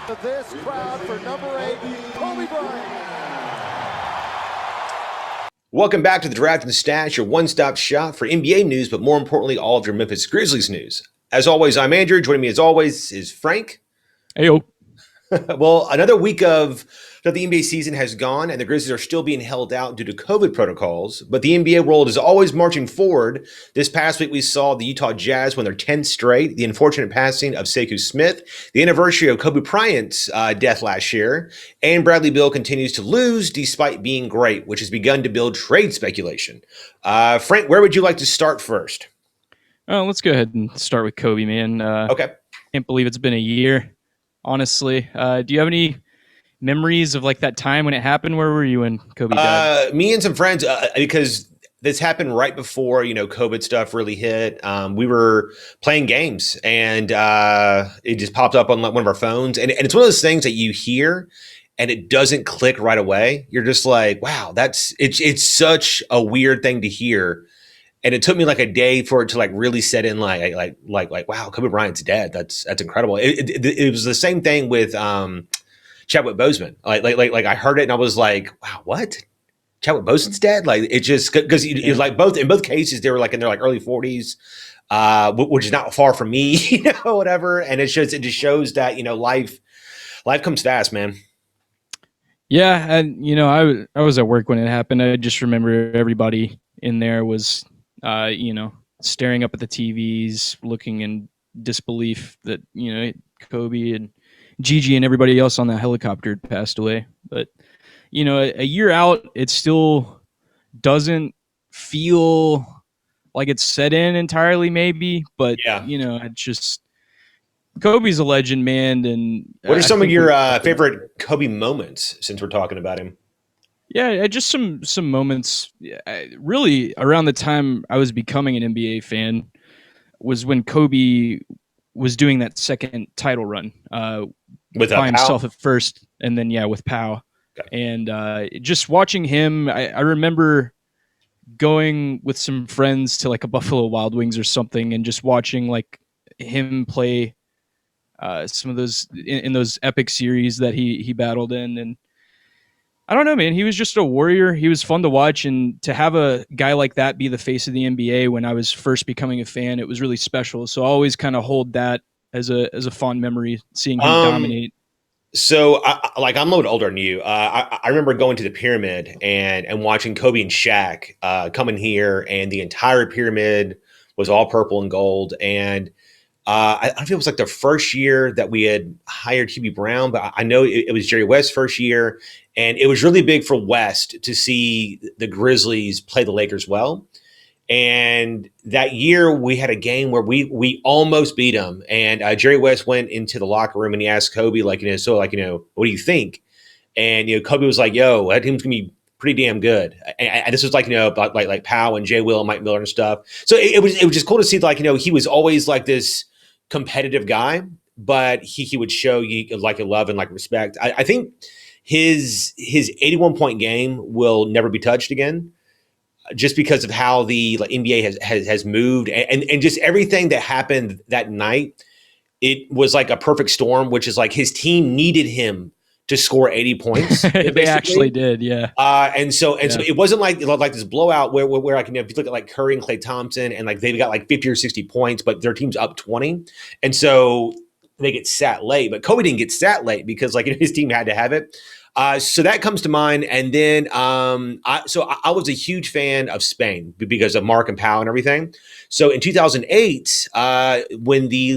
This crowd for number 8, Kobe Bryant. Welcome back to the Draft and Stash, your one-stop shop for NBA news, but more importantly, all of your Memphis Grizzlies news. As always, I'm Andrew. Joining me as always is Frank. Heyo. Well, another week of the NBA season has gone, and the Grizzlies are still being held out due to COVID protocols. But the NBA world is always marching forward. This past week, we saw the Utah Jazz win their 10th straight, the unfortunate passing of Sekou Smith, the anniversary of Kobe Bryant's death last year, and Bradley Beal continues to lose despite being great, which has begun to build trade speculation. Frank, where would you like to start first? Let's go ahead and start with Kobe, man. Okay. Can't believe it's been a year, honestly. Do you have any memories of like that time when it happened? Where were you when Kobe died? Me and some friends, because this happened right before, COVID stuff really hit. We were playing games and it just popped up on one of our phones. And it's one of those things that you hear and it doesn't click right away. You're just like, wow, it's such a weird thing to hear. And it took me like a day for it to like really set in, like wow, Kobe Bryant's dead. That's incredible. It was the same thing with Chadwick Boseman. Like I heard it and I was like, wow, what? Chadwick Boseman's dead? Like it just because like in both cases they were like in their like early 40s, which is not far from me, whatever. And it just shows that life comes fast, man. Yeah, and I was at work when it happened. I just remember everybody in there was staring up at the TVs, looking in disbelief that Kobe and Gigi and everybody else on that helicopter had passed away. But a year out, it still doesn't feel like it's set in entirely, maybe. But yeah, it's just Kobe's a legend, man. And what are some of your favorite Kobe moments since we're talking about him? Yeah, just some moments. Really, around the time I was becoming an NBA fan was when Kobe was doing that second title run with by himself at first, and then with Pau. Okay. And just watching him, I remember going with some friends to like a Buffalo Wild Wings or something, and just watching like him play some of those in those epic series that he battled in. And I don't know, man. He was just a warrior. He was fun to watch, and to have a guy like that be the face of the NBA when I was first becoming a fan, it was really special. So I always kind of hold that as a fond memory, seeing him dominate. So, I'm a little older than you. I remember going to the pyramid and watching Kobe and Shaq come in here, and the entire pyramid was all purple and gold. And I don't know if it was like the first year that we had hired Hubie Brown, but I know it was Jerry West's first year. And it was really big for West to see the Grizzlies play the Lakers well. And that year we had a game where we almost beat them. And Jerry West went into the locker room and he asked Kobe, what do you think? And, Kobe was like, yo, that team's going to be pretty damn good. And this was like Powell and Jay Will and Mike Miller and stuff. So it was just cool to see, he was always like this competitive guy, but he would show you like a love and like respect. I think his 81-point game will never be touched again, just because of how the NBA has moved and just everything that happened that night. It was like a perfect storm, which is like his team needed him to score 80 points. They actually did, yeah. And so it wasn't like this blowout where like, if you look at like Curry and Klay Thompson and like they've got like 50 or 60 points, but their team's up 20, and so they get sat late. But Kobe didn't get sat late because like his team had to have it. So that comes to mind. And then I was a huge fan of Spain because of Mark and Pau and everything. So in 2008, when the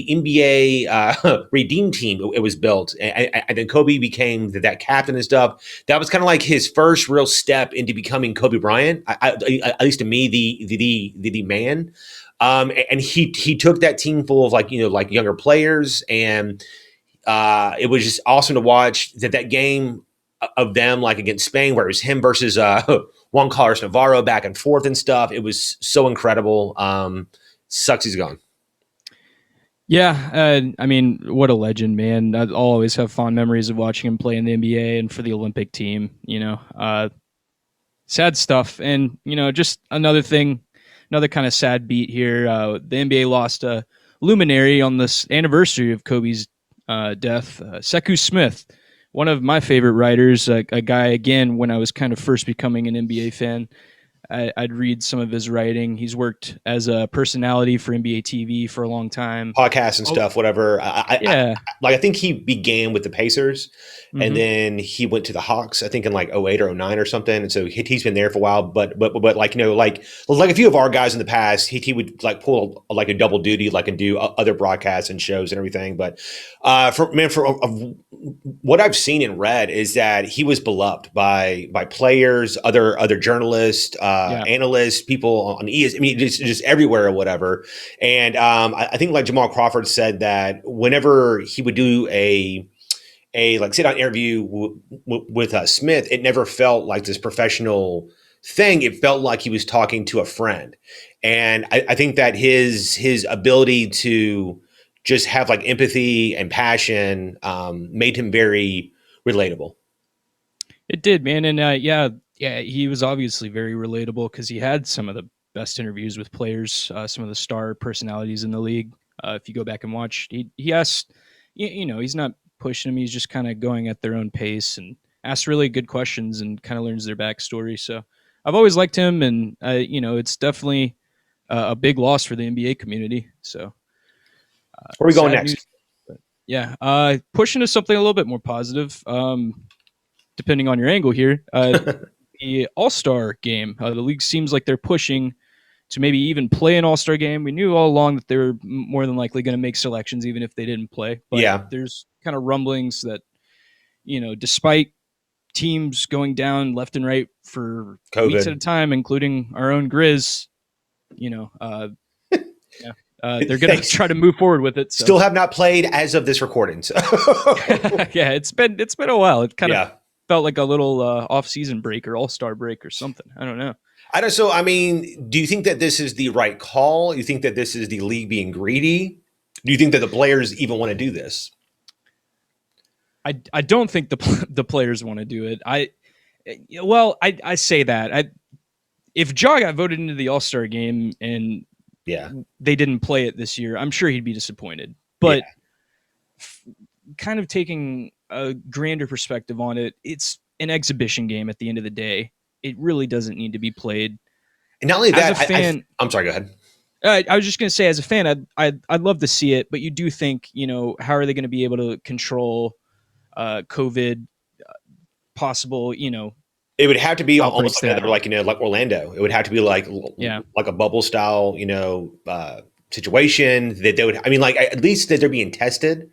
NBA Redeem team it was built, and then Kobe became that captain and stuff, that was kind of like his first real step into becoming Kobe Bryant. At least to me, the man. And he took that team full of like younger players, and it was just awesome to watch that game of them like against Spain, where it was him versus Juan Carlos Navarro back and forth and stuff. It was so incredible. Sucks he's gone. Yeah, I mean, what a legend, man. I'll always have fond memories of watching him play in the NBA and for the Olympic team. Sad stuff. And, just another thing, another kind of sad beat here. The NBA lost a luminary on this anniversary of Kobe's death. Sekou Smith, one of my favorite writers, a guy, again, when I was kind of first becoming an NBA fan, I'd read some of his writing. He's worked as a personality for NBA TV for a long time. Podcasts and stuff, whatever. Yeah. I think he began with the Pacers, and Mhm. then he went to the Hawks, I think in like 08 or 09 or something. And so he's been there for a while. But like, like a few of our guys in the past, he would like pull like a double duty, like and do other broadcasts and shows and everything. But for what I've seen and read is that he was beloved by players, other journalists, analysts, people on ES. I mean, just everywhere or whatever. And I think like Jamal Crawford said that whenever he would do a like sit down interview with Smith, it never felt like this professional thing. It felt like he was talking to a friend. And I think that his ability to just have like empathy and passion made him very relatable. It did, man. And yeah, he was obviously very relatable because he had some of the best interviews with players, some of the star personalities in the league. If you go back and watch, he asked, he's not pushing them. He's just kind of going at their own pace and asks really good questions and kind of learns their backstory. So I've always liked him, and it's definitely a big loss for the NBA community. So where are we going next? Yeah, pushing to something a little bit more positive. Depending on your angle here, the All-Star game. The league seems like they're pushing to maybe even play an All-Star game. We knew all along that they were more than likely going to make selections even if they didn't play. But there's kind of rumblings that, despite teams going down left and right for COVID. Weeks at a time, including our own Griz, they're going to try to move forward with it. So. Still have not played as of this recording. So. Yeah, it's been a while. It kind of felt like a little off-season break or all-star break or something. I don't know. So, I mean, do you think that this is the right call? Do you think that this is the league being greedy? Do you think that the players even want to do this? I don't think the players want to do it. I say that. If Ja got voted into the All-Star game and they didn't play it this year, I'm sure he'd be disappointed. But kind of taking a grander perspective on it, it's an exhibition game at the end of the day. It really doesn't need to be played. And not only that, as a fan, I'm sorry, go ahead. I was just going to say, as a fan, I'd love to see it, but you do think, how are they going to be able to control COVID possible, It would have to be almost like like Orlando. It would have to be like a bubble style, situation that they would. I mean, like at least that they're being tested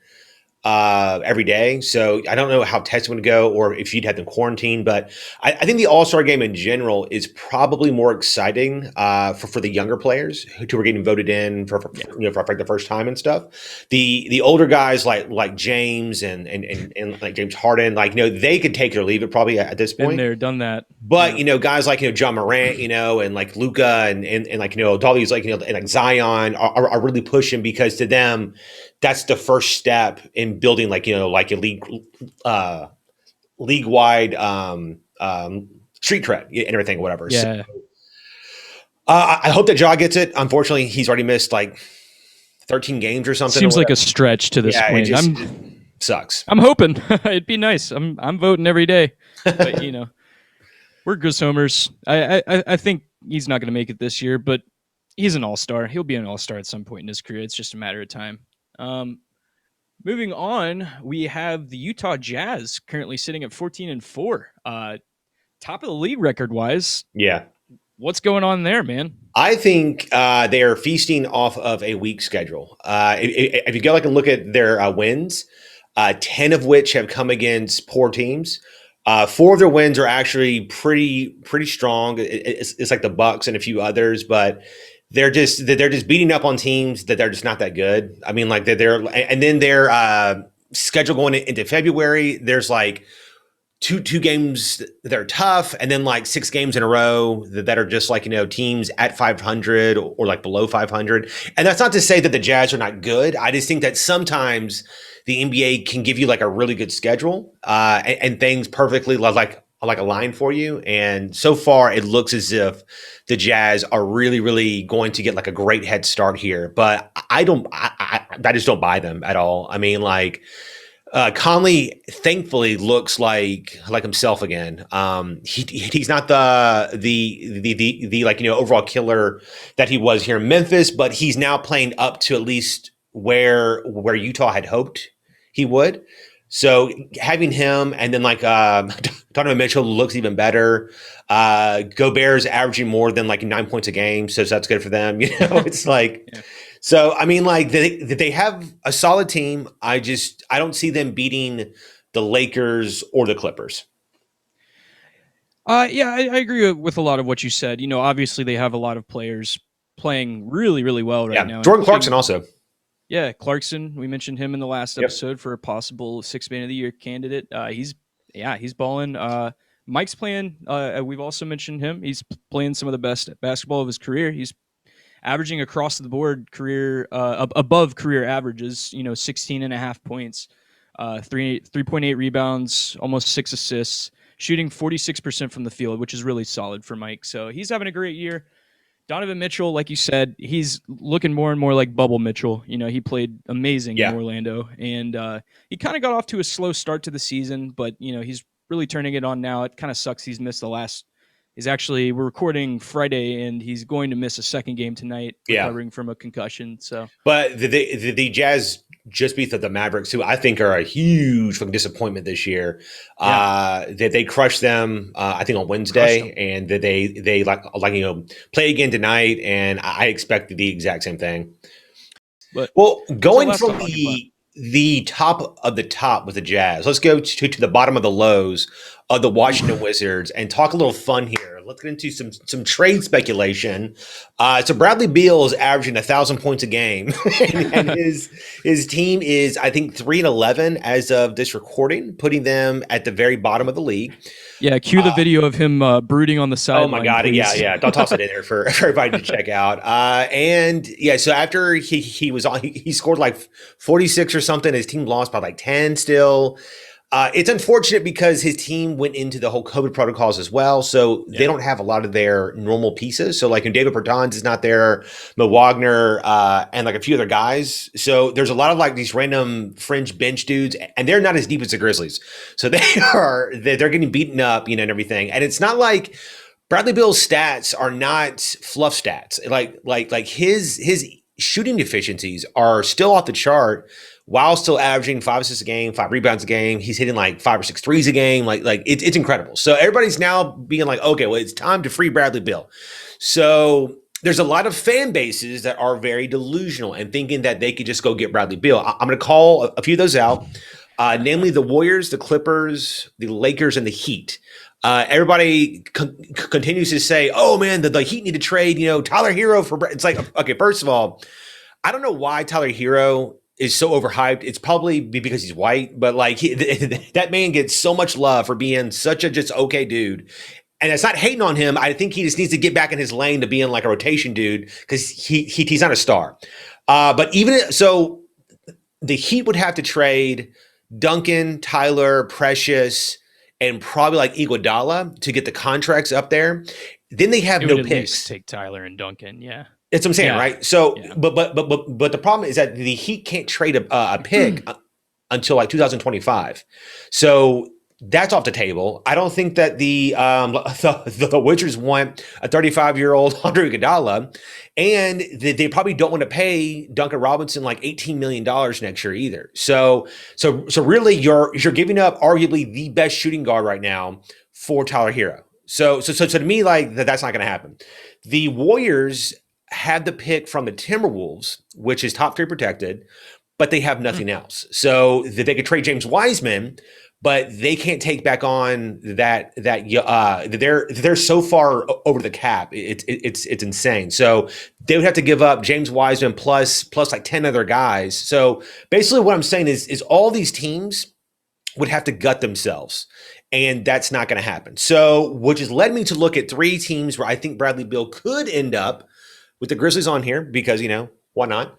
every day. So I don't know how testing would go or if you'd have them quarantine, but I think the All-Star game in general is probably more exciting for the younger players who are getting voted in for the first time and stuff. The older guys like James and like James Harden, they could take it or leave it probably at this point. Been there, done that. But guys like John Morant, and like Luka and like all these and like Zion are really pushing because to them that's the first step in building like a league-wide street cred and everything, whatever. Yeah. So, I hope that Ja gets it. Unfortunately, he's already missed like 13 games or something. Seems like a stretch to this point. It sucks. I'm hoping it'd be nice. I'm voting every day, but we're Griz homers. I think he's not going to make it this year, but he's an all-star. He'll be an all-sar at some point in his career. It's just a matter of time. Moving on, we have the Utah Jazz currently sitting at 14-4, top of the league record-wise. Yeah. What's going on there, man? I think they are feasting off of a weak schedule. If you go and look at their wins, 10 of which have come against poor teams. 4 of their wins are actually pretty strong. It's like the Bucks and a few others, but they're just beating up on teams that they're just not that good. I mean, like and then their schedule going into February, there's like two games that are tough, and then like 6 games in a row that are just like teams at 500 or like below 500. And that's not to say that the Jazz are not good. I just think that sometimes the NBA can give you like a really good schedule and things perfectly like a line for you. And so far, it looks as if the Jazz are really, really going to get like a great head start here. But I I just don't buy them at all. I mean, like Conley, thankfully, looks like himself again. He's not the like overall killer that he was here in Memphis, but he's now playing up to at least where Utah had hoped he would. So having him and then Donovan Mitchell looks even better. Gobert's averaging more than 9 points a game, so that's good for them. It's like. Yeah. So, I mean, they have a solid team. I don't see them beating the Lakers or the Clippers. Yeah, I agree with a lot of what you said. Obviously they have a lot of players playing really, really well right now. Jordan Clarkson also. Yeah, Clarkson. We mentioned him in the last episode for a possible Sixth Man of the Year candidate. He's balling. Mike's playing. We've also mentioned him. He's playing some of the best basketball of his career. He's averaging across the board career above career averages, 16.5 points, 3.8 rebounds, almost 6 assists, shooting 46% from the field, which is really solid for Mike. So he's having a great year. Donovan Mitchell, like you said, he's looking more and more like Bubble Mitchell. He played amazing in Orlando, and he kind of got off to a slow start to the season, but he's really turning it on now. It kind of sucks he's missed the last. We're recording Friday, and he's going to miss a second game tonight, recovering from a concussion. So, but the Jazz just beat the Mavericks, who I think are a huge disappointment this year. They crushed them, I think on Wednesday, and they play again tonight, and I expect the exact same thing. But going from the top of the top with the Jazz, let's go to the bottom of the lows of the Washington Wizards and talk a little fun here. Let's get into some trade speculation. So Bradley Beal is averaging 1,000 points a game, and his team is, I think, 3-11 as of this recording, putting them at the very bottom of the league. Yeah, cue the video of him brooding on the sideline. Oh my God! Please. Yeah. Don't toss it in there for everybody to check out. So after he was on, he scored 46 or something. His team lost by 10 still. It's unfortunate because his team went into the whole COVID protocols as well. So they don't have a lot of their normal pieces. So David Bertans is not there, Mo Wagner, and a few other guys. So there's a lot of these random fringe bench dudes, and they're not as deep as the Grizzlies. So they're getting beaten up, and everything. And it's not like Bradley Beal's stats are not fluff stats. Like his shooting efficiencies are still off the chart, while still averaging 5 assists a game, 5 rebounds a game. He's hitting 5 or 6 threes a game. It's incredible. So everybody's now being okay, well, it's time to free Bradley Beal. So there's a lot of fan bases that are very delusional and thinking that they could just go get Bradley Beal. I'm going to call a few of those out, namely the Warriors, the Clippers, the Lakers, and the Heat. Everybody continues to say, oh man, the Heat need to trade, Tyler Hero for It's okay, first of all, I don't know why Tyler Hero is so overhyped. It's probably because he's white, but that man gets so much love for being such a just okay dude. And it's not hating on him. I think he just needs to get back in his lane to being a rotation dude because he's not a star. But even so, the Heat would have to trade Duncan, Tyler, Precious, and probably Iguodala to get the contracts up there. Then they have no picks. Take Tyler and Duncan, yeah. That's what I'm saying, right? So, but the problem is that the Heat can't trade a pick until 2025. So that's off the table. I don't think that the Wizards want a 35-year-old Andre Iguodala, and they probably don't want to pay Duncan Robinson $18 million next year either. So really, you're giving up arguably the best shooting guard right now for Tyler Hero. So to me, that's not going to happen. The Warriors had the pick from the Timberwolves, which is top 3 protected, but they have nothing else. So they could trade James Wiseman, but they can't take back on that they're so far over the cap. It's insane. So they would have to give up James Wiseman plus 10 other guys. So basically what I'm saying is all these teams would have to gut themselves. And that's not going to happen. So, which has led me to look at 3 teams where I think Bradley Beal could end up, with the Grizzlies on here because, why not?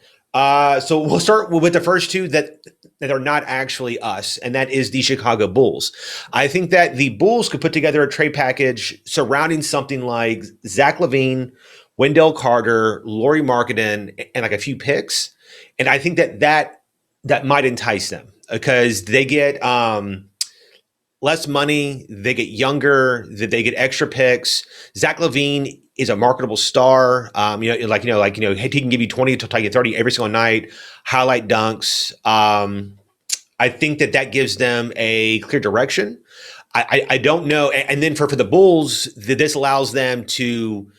So we'll start with the first 2 that are not actually us, and that is the Chicago Bulls. I think that the Bulls could put together a trade package surrounding something like Zach LaVine, Wendell Carter, Lauri Markkanen, and a few picks. And I think that might entice them because they get less money, they get younger, they get extra picks. Zach LaVine is a marketable star. He can give you 20 to 30 every single night, highlight dunks. I think that gives them a clear direction. I don't know. And then for the Bulls, this allows them to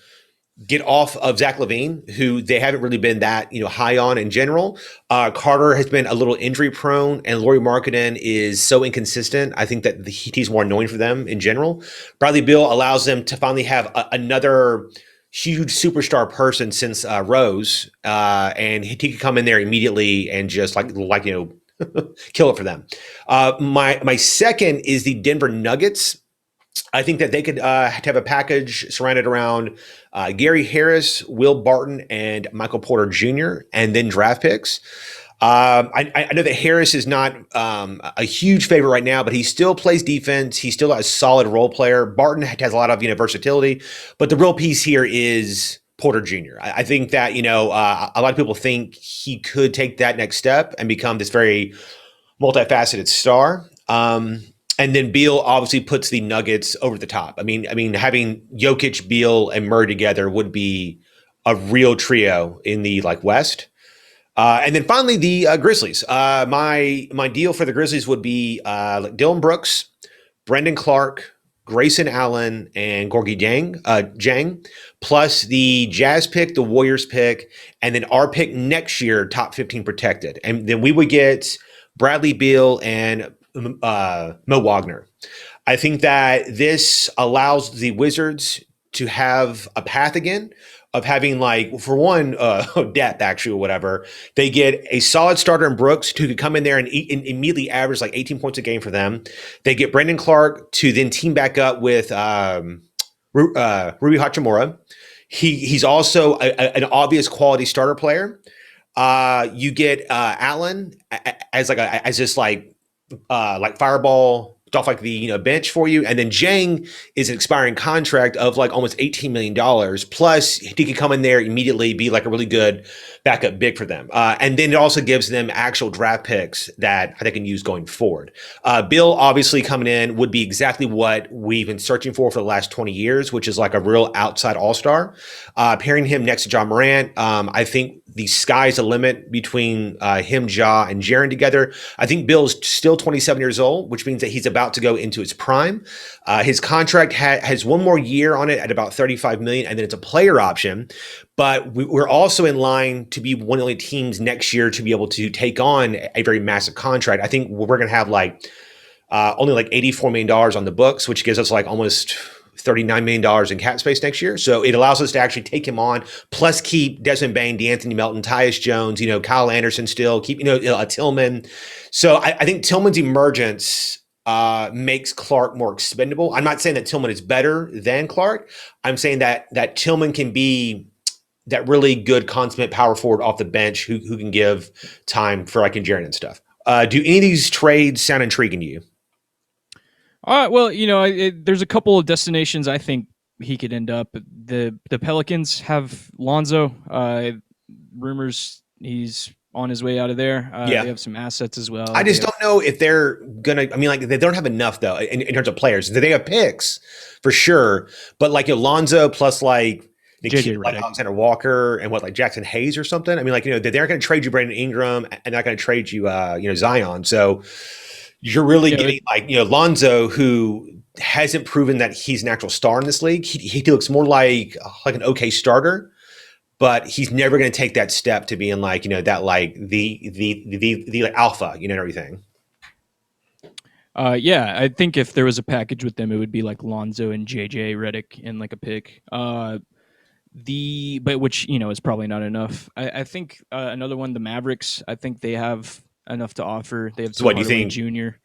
get off of Zach LaVine, who they haven't really been that high on in general. Carter has been a little injury prone, and Lauri Markkanen is so inconsistent. I think that he's more annoying for them in general. Bradley Beal allows them to finally have another huge superstar person since Rose, and he could come in there immediately and just kill it for them. My second is the Denver Nuggets. I think that they could have a package surrounded around Gary Harris, Will Barton, and Michael Porter Jr., and then draft picks. I know that Harris is not a huge favorite right now, but he still plays defense. He's still a solid role player. Barton has a lot of versatility, but the real piece here is Porter Jr. I think that a lot of people think he could take that next step and become this very multifaceted star. And then Beal obviously puts the Nuggets over the top. I mean, having Jokic, Beal, and Murray together would be a real trio in the West. And then finally the Grizzlies. My deal for the Grizzlies would be Dylan Brooks, Brendan Clark, Grayson Allen, and Gorgie Jang, plus the Jazz pick, the Warriors pick, and then our pick next year, top 15 protected. And then we would get Bradley Beal and Mo Wagner. I think that this allows the Wizards to have a path again of having for one, depth actually or whatever. They get a solid starter in Brooks who could come in there and immediately average 18 points a game for them. They get Brendan Clark to then team back up with Rui Hachimura. He's also an obvious quality starter player. You get Allen as fireball off the bench for you, and then Jang is an expiring contract of almost $18 million. Plus, he could come in there immediately, be a really good backup big for them, and then it also gives them actual draft picks that they can use going forward. Bill obviously coming in would be exactly what we've been searching for the last 20 years, which is a real outside all-star. Pairing him next to John Morant, I think the sky's the limit between him, Ja, and Jaren together. I think Bill's still 27 years old, which means that he's about to go into his prime. His contract has one more year on it at about $35 million, and then it's a player option. But we're also in line to be one of the only teams next year to be able to take on a very massive contract. I think we're going to have only $84 million on the books, which gives us almost $39 million in cap space next year. So it allows us to actually take him on, plus keep Desmond Bane, DeAnthony Melton, Tyus Jones, Kyle Anderson still, keep, Tillman. So I think Tillman's emergence makes Clark more expendable. I'm not saying that Tillman is better than Clark. I'm saying that Tillman can be that really good consummate power forward off the bench who can give time for Jaren and stuff. Do any of these trades sound intriguing to you? Well, there's a couple of destinations I think he could end up. The Pelicans have Lonzo. Rumors he's on his way out of there. They have some assets as well. I just don't know if they're gonna. They don't have enough though in terms of players. They have picks for sure, but Lonzo plus Alexander Walker and Jackson Hayes or something. They aren't going to trade you Brandon Ingram and not going to trade you Zion. So you're really getting Lonzo, who hasn't proven that he's an actual star in this league. He looks more like an okay starter, but he's never going to take that step to being the alpha, and everything. I think if there was a package with them, it would be Lonzo and JJ Redick in a pick. But which is probably not enough. I think another one, the Mavericks. I think they have enough to offer. They have what do you think? Junior,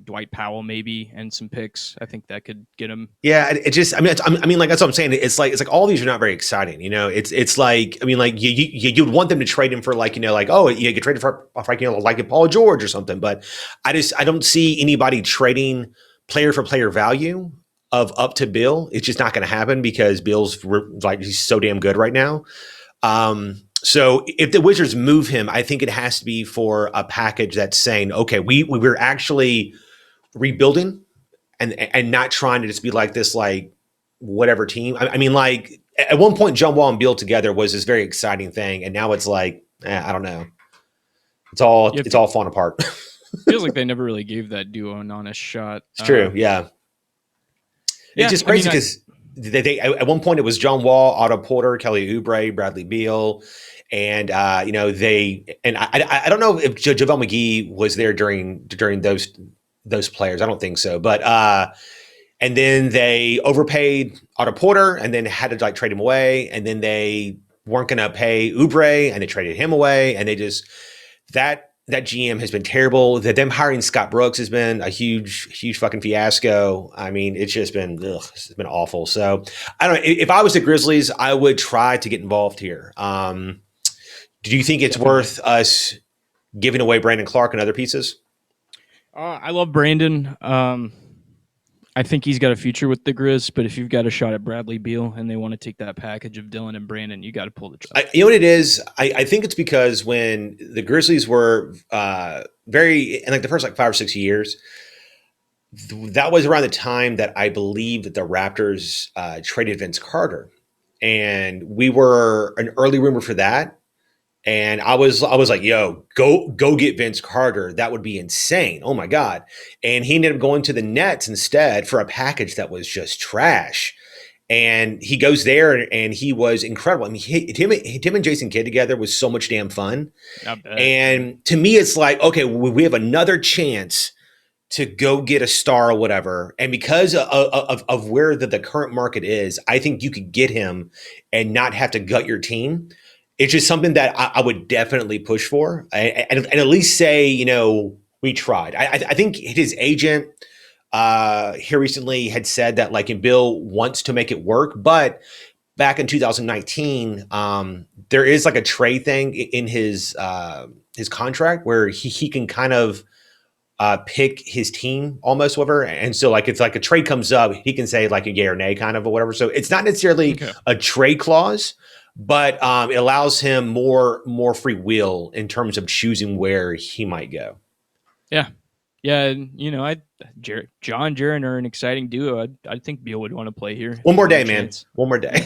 Dwight Powell maybe, and some picks. I think that could get him. Yeah, it just. That's what I'm saying. It's all these are not very exciting. It's you'd want them to trade him for you could trade him for Paul George or something. But I don't see anybody trading player for player value of up to Bill. It's just not going to happen because Bill's he's so damn good right now. So if the Wizards move him, I think it has to be for a package that's saying, okay, we're actually rebuilding and not trying to just be like this, like whatever team. I mean, like at one point, John Wall and Beal together was this very exciting thing, and now it's like, I don't know. It's all falling apart. Feels like they never really gave that duo an honest shot. It's true, yeah. It's just crazy because they at one point it was John Wall, Otto Porter, Kelly Oubre, Bradley Beal, and I don't know if JaVale McGee was there during those players. I don't think so, but and then they overpaid Otto Porter and then had to like trade him away, and then they weren't going to pay Oubre and they traded him away, and they just that GM has been terrible. Them hiring Scott Brooks has been a huge fucking fiasco. I mean, it's just been it's been awful. So I don't know. If I was the Grizzlies, I would try to get involved here. Do you think it's worth us giving away Brandon Clark and other pieces? I love Brandon. I think he's got a future with the Griz, but if you've got a shot at Bradley Beal and they want to take that package of Dylan and Brandon, you got to pull the trigger. You know what it is? I think it's because when the Grizzlies were very, in like the first like 5 or 6 years, that was around the time that I believe that the Raptors traded Vince Carter. And we were an early rumor for that. And I was like, yo, go get Vince Carter. That would be insane. Oh my God. And he ended up going to the Nets instead for a package that was just trash. And he goes there and he was incredible. I mean, him and Jason Kidd together was so much damn fun. And to me, it's like, okay, we have another chance to go get a star or whatever. And because of where the current market is, I think you could get him and not have to gut your team. It's just something that I would definitely push for and at least say, you know, we tried. I think his agent here recently had said that like Bill wants to make it work, but back in 2019, there is like a trade thing in his contract where he can kind of pick his team almost whatever. And so like, it's like a trade comes up, he can say like a yay or nay kind of or whatever. So it's not necessarily a trade clause, but it allows him more free will in terms of choosing where he might go. Yeah. Yeah. You know, John Jaren are an exciting duo. I think Beal would want to play here. One more day, man. One more day.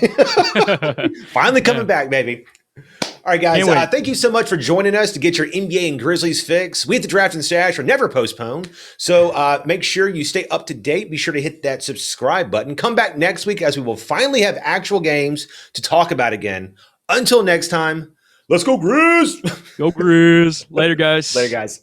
Finally coming back, baby. All right, guys. Thank you so much for joining us to get your NBA and Grizzlies fix. We at the Draft and Stash are never postponed. So make sure you stay up to date. Be sure to hit that subscribe button. Come back next week as we will finally have actual games to talk about again. Until next time, let's go Griz. Go Griz. Later, guys. Later, guys.